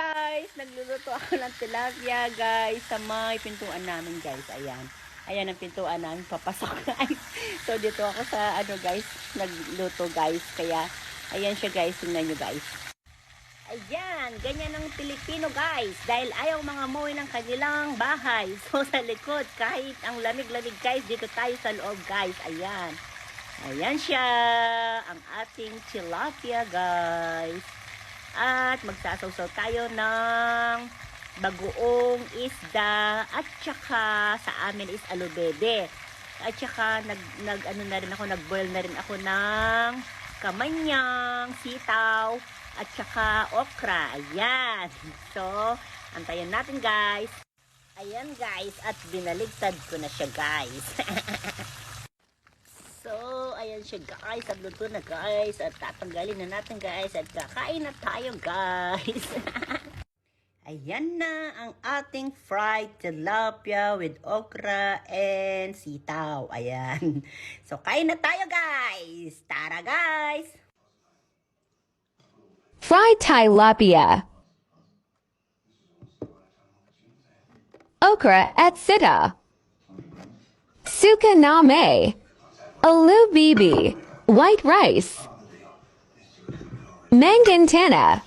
guys, nagluluto ako ng tilapia guys sa may pintuan namin guys. Ayan. Ayan ang pintuan namin papasok guys. So dito ako sa ano guys, nagluto guys. Kaya ayan siya guys, tingnan nyo guys. Ayan, ganyan ang Pilipino guys. Dahil ayaw mga muwi ng kanilang bahay. So sa likod, kahit ang lamig-lamig guys, dito tayo sa loob guys. Ayan. Ayan siya, ang ating tilapia guys. At magsasawsaw tayo ng bagoong isda at saka sa amin is alubede. At saka nag-boil na rin ako ng kamanyang, sitaw at saka okra. Ayan. So, antayin natin guys. Ayan guys, at binaligtad ko na siya guys. So, ayan siya guys, at luto na guys, at tatanggalin na natin guys, at kakain na tayo guys. Ayan na ang ating fried tilapia with okra and sitaw. Ayan. So, kain na tayo guys. Tara guys. Fried tilapia, okra at sita, suka name, aloo bibi, white rice, mangantana.